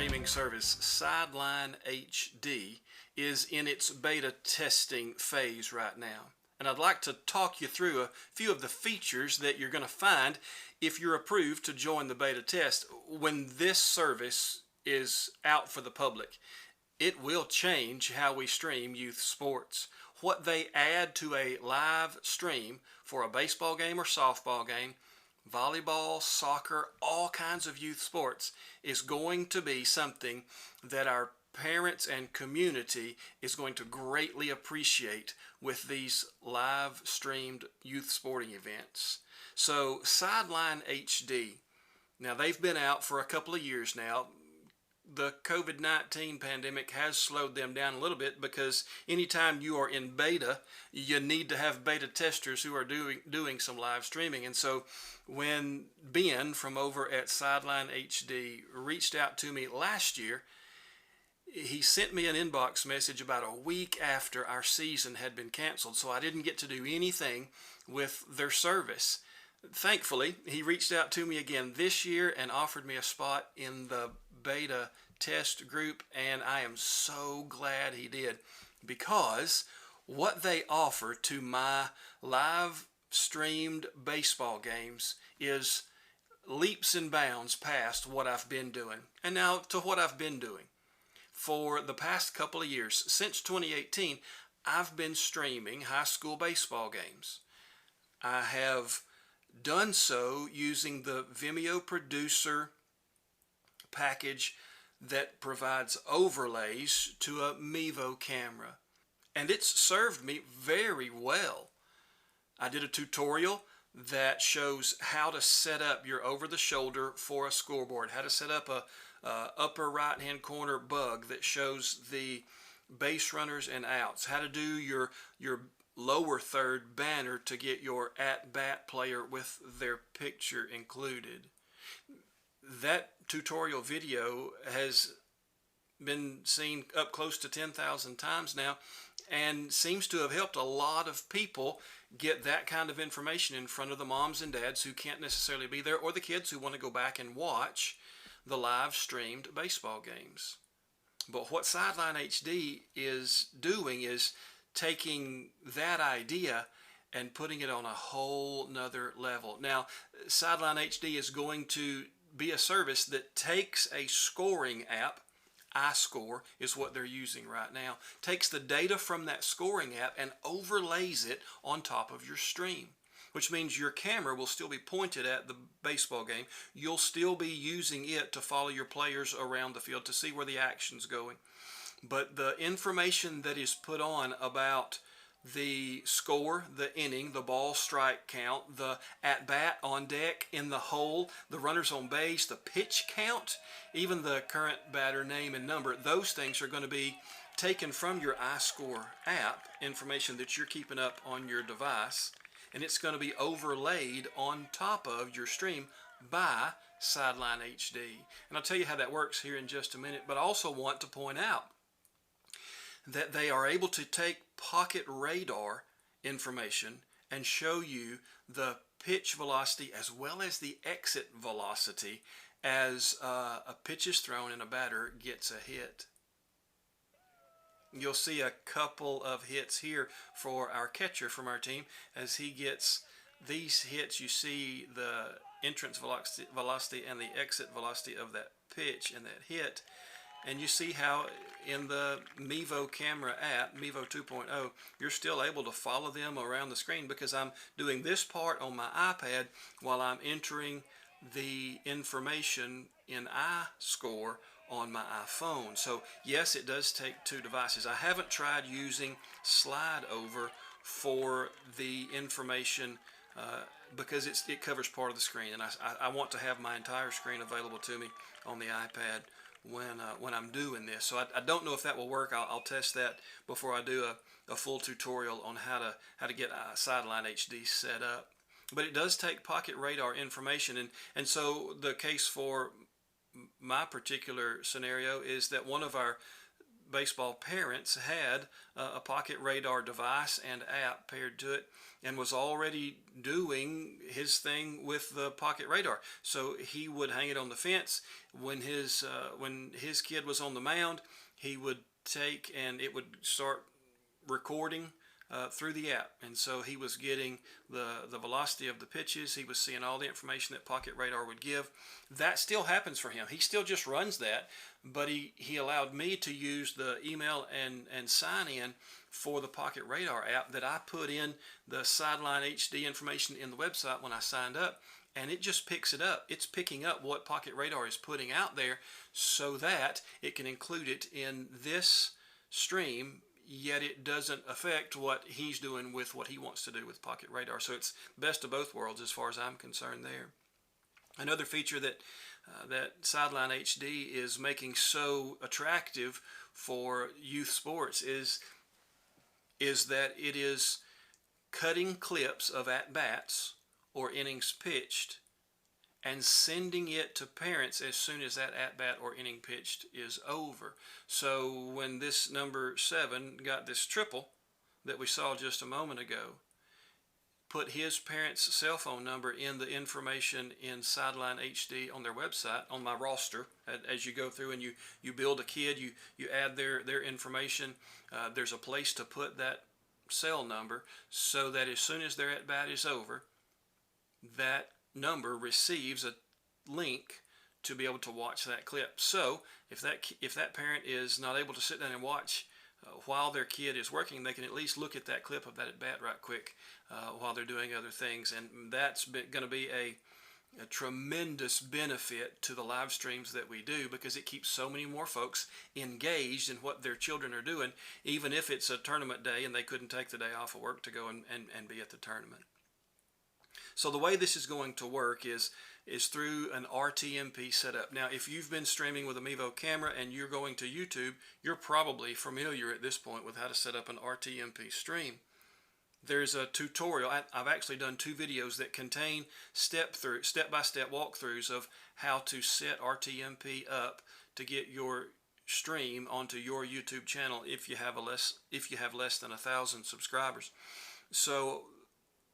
streaming service Sideline HD is in its beta testing phase right now. And I'd like to talk you through a few of the features that you're going to find if you're approved to join the beta test when this service is out for the public. It will change how we stream youth sports. What they add to a live stream for a baseball game or softball game, volleyball, soccer, all kinds of youth sports is going to be something that our parents and community is going to greatly appreciate with these live streamed youth sporting events. So Sideline HD, now they've been out for a couple of years now. The COVID-19 pandemic has slowed them down a little bit because anytime you are in beta, you need to have beta testers who are doing some live streaming. And so when Ben from over at Sideline HD reached out to me last year, he sent me an inbox message about a week after our season had been canceled, so I didn't get to do anything with their service. Thankfully, he reached out to me again this year and offered me a spot in the beta test group, and I am so glad he did, because what they offer to my live streamed baseball games is leaps and bounds past what I've been doing. And now to what I've been doing. For the past couple of years, since 2018, I've been streaming high school baseball games. I have done so using the Vimeo producer package that provides overlays to a Mevo camera, and it's served me very well. I did a tutorial that shows how to set up your over-the-shoulder for a scoreboard, how to set up a upper right-hand corner bug that shows the base runners and outs, how to do your lower third banner to get your at-bat player with their picture included. That tutorial video has been seen up close to 10,000 times now and seems to have helped a lot of people get that kind of information in front of the moms and dads who can't necessarily be there, or the kids who want to go back and watch the live streamed baseball games. But what Sideline HD is doing is taking that idea and putting it on a whole nother level. Now, Sideline HD is going to be a service that takes a scoring app, iScore is what they're using right now, takes the data from that scoring app and overlays it on top of your stream, which means your camera will still be pointed at the baseball game. You'll still be using it to follow your players around the field to see where the action's going. But the information that is put on about the score, the inning, the ball strike count, the at-bat on deck, in the hole, the runners on base, the pitch count, even the current batter name and number, those things are going to be taken from your iScore app, information that you're keeping up on your device, and it's going to be overlaid on top of your stream by Sideline HD. And I'll tell you how that works here in just a minute, but I also want to point out that they are able to take PocketRadar information and show you the pitch velocity as well as the exit velocity as a pitch is thrown and a batter gets a hit. You'll see a couple of hits here for our catcher from our team. As he gets these hits, you see the entrance velocity and the exit velocity of that pitch and that hit. And you see how in the Mevo camera app, Mevo 2.0, you're still able to follow them around the screen because I'm doing this part on my iPad while I'm entering the information in iScore on my iPhone. So yes, it does take two devices. I haven't tried using Slide Over for the information because it covers part of the screen, and I want to have my entire screen available to me on the iPad when I'm doing this. So I don't know if that will work. I'll test that before I do a full tutorial on how to get Sideline HD set up. But it does take PocketRadar information, and so the case for my particular scenario is that one of our baseball parents had a PocketRadar device and app paired to it, and was already doing his thing with the PocketRadar. So he would hang it on the fence when his kid was on the mound. He would take, and it would start recording through the app, and so he was getting the velocity of the pitches. He was seeing all the information that PocketRadar would give. That still happens for him. He still just runs that, but he allowed me to use the email and sign in for the PocketRadar app that I put in the Sideline HD information in the website when I signed up, and it just picks it up. It's picking up what PocketRadar is putting out there so that it can include it in this stream, yet it doesn't affect what he's doing with what he wants to do with PocketRadar. So it's best of both worlds as far as I'm concerned there. Another feature that Sideline HD is making so attractive for youth sports is that it is cutting clips of at-bats or innings pitched and sending it to parents as soon as that at-bat or inning pitched is over. So when this number 7 got this triple that we saw just a moment ago, put his parents' cell phone number in the information in Sideline HD on their website, on my roster. As you go through and you build a kid, you add their information. There's a place to put that cell number so that as soon as their at-bat is over, that number receives a link to be able to watch that clip. So if that parent is not able to sit down and watch while their kid is working, they can at least look at that clip of that at bat right quick while they're doing other things, and that's going to be a tremendous benefit to the live streams that we do, because it keeps so many more folks engaged in what their children are doing, even if it's a tournament day and they couldn't take the day off of work to go and be at the tournament. So the way this is going to work is through an RTMP setup. Now, if you've been streaming with a Mevo camera and you're going to YouTube, you're probably familiar at this point with how to set up an RTMP stream. There's a tutorial. I've actually done 2 videos that contain step-by-step walkthroughs of how to set RTMP up to get your stream onto your YouTube channel if you have less than 1,000 subscribers. So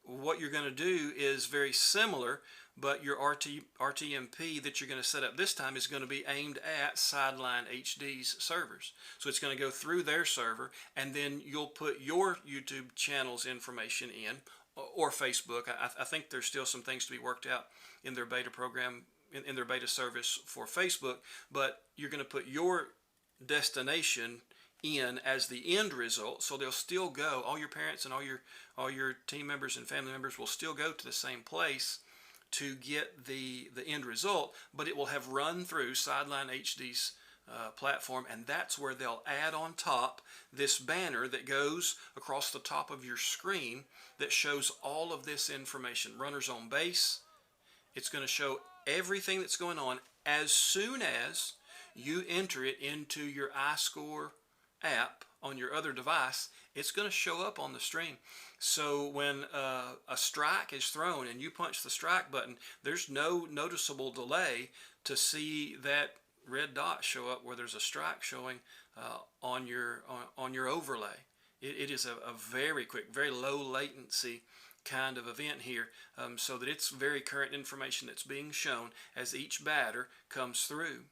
what you're going to do is very similar, but your RTMP that you're going to set up this time is going to be aimed at Sideline HD's servers. So it's going to go through their server, and then you'll put your YouTube channel's information in, or Facebook. I think there's still some things to be worked out in their beta program, in their beta service for Facebook, but you're going to put your destination in as the end result, so they'll still go, all your parents and all your team members and family members will still go to the same place to get the end result, but it will have run through Sideline HD's platform, and that's where they'll add on top this banner that goes across the top of your screen that shows all of this information. Runners on base. It's going to show everything that's going on as soon as you enter it into your iScore app on your other device. It's going to show up on the stream. So when a strike is thrown and you punch the strike button, there's no noticeable delay to see that red dot show up where there's a strike showing on your overlay. It is a very quick, very low latency kind of event here, so that it's very current information that's being shown as each batter comes through.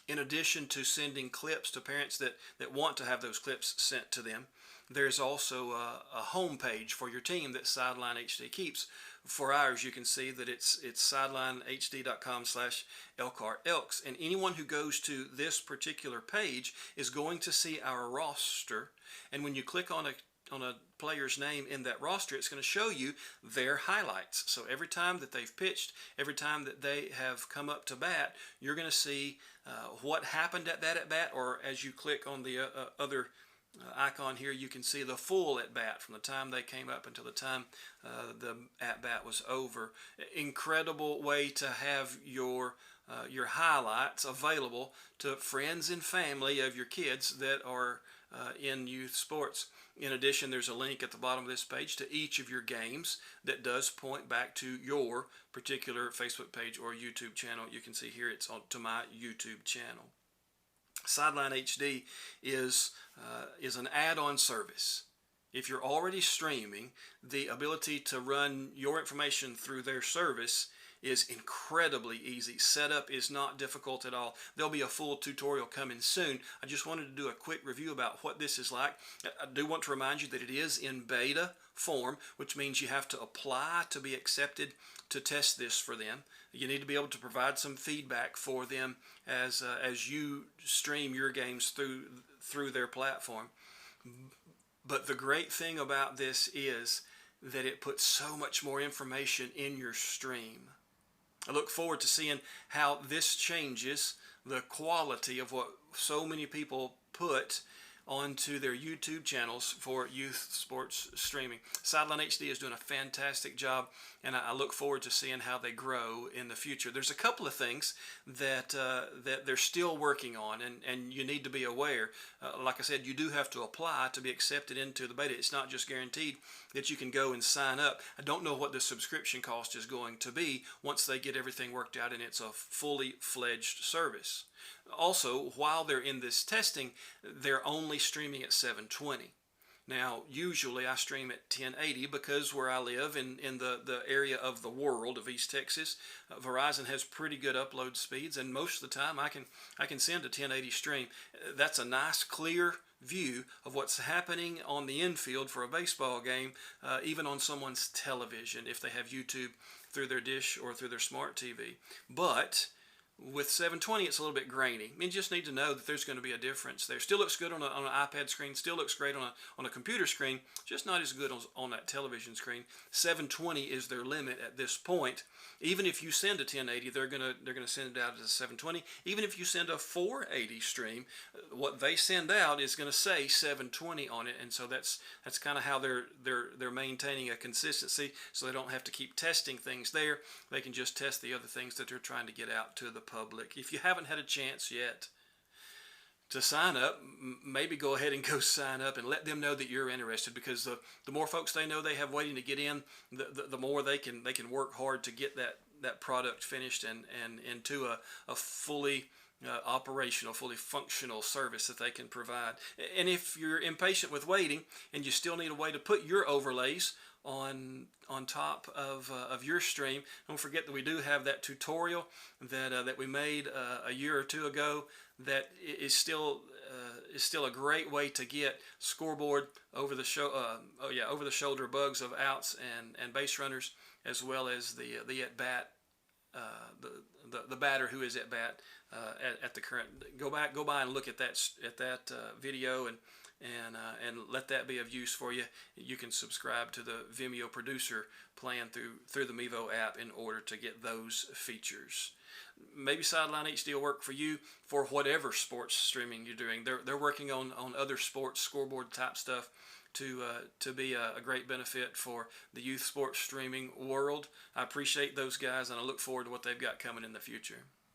In addition to sending clips to parents that want to have those clips sent to them, there's also a home page for your team that Sideline HD keeps. For ours, you can see that it's sidelinehd.com/elcartelks, and anyone who goes to this particular page is going to see our roster. And when you click on a player's name in that roster, it's going to show you their highlights. So every time that they've pitched, every time that they have come up to bat, you're going to see what happened at that at-bat, or as you click on the other icon here, you can see the full at-bat from the time they came up until the time the at-bat was over. Incredible way to have your highlights available to friends and family of your kids that are in youth sports. In addition, there's a link at the bottom of this page to each of your games that does point back to your particular Facebook page or YouTube channel. You can see here it's on to my YouTube channel. Sideline HD is an add-on service. If you're already streaming, the ability to run your information through their service is incredibly easy. Setup is not difficult at all. There'll be a full tutorial coming soon. I just wanted to do a quick review about what this is like. I do want to remind you that it is in beta form, which means you have to apply to be accepted to test this for them. You need to be able to provide some feedback for them as you stream your games through their platform. But the great thing about this is that it puts so much more information in your stream. I look forward to seeing how this changes the quality of what so many people put onto their YouTube channels for youth sports streaming. Sideline HD is doing a fantastic job, and I look forward to seeing how they grow in the future. There's a couple of things that they're still working on, and you need to be aware. Like I said, you do have to apply to be accepted into the beta. It's not just guaranteed that you can go and sign up. I don't know what the subscription cost is going to be once they get everything worked out and it's a fully fledged service. Also, while they're in this testing, they're only streaming at 720. Now, usually I stream at 1080 because where I live in the area of the world of East Texas, Verizon has pretty good upload speeds, and most of the time I can send a 1080 stream. That's a nice clear view of what's happening on the infield for a baseball game, even on someone's television if they have YouTube through their dish or through their smart TV. But with 720, it's a little bit grainy. You just need to know that there's going to be a difference there. Still looks good on an iPad screen, still looks great on a computer screen, just not as good on that television screen. 720 is their limit at this point. Even if you send a 1080, they're gonna send it out as a 720. Even if you send a 480 stream, what they send out is going to say 720 on it, and so that's kind of how they're maintaining a consistency, so they don't have to keep testing things there. They can just test the other things that they're trying to get out to the public. If you haven't had a chance yet to sign up, maybe go ahead and go sign up and let them know that you're interested, because the more folks they know they have waiting to get in, the more they can work hard to get that product finished and into a fully operational, fully functional service that they can provide. And if you're impatient with waiting and you still need a way to put your overlays on top of your stream, don't forget that we do have that tutorial that we made a year or two ago that is still a great way to get scoreboard over the shoulder bugs of outs and base runners, as well as the at bat the batter who is at bat at the current. Go by and look at that video and let that be of use for you. You can subscribe to the Vimeo producer plan through the Mevo app in order to get those features. Maybe Sideline HD will work for you for whatever sports streaming you're doing. They're working on other sports scoreboard type stuff to be a great benefit for the youth sports streaming world. I appreciate those guys, and I look forward to what they've got coming in the future.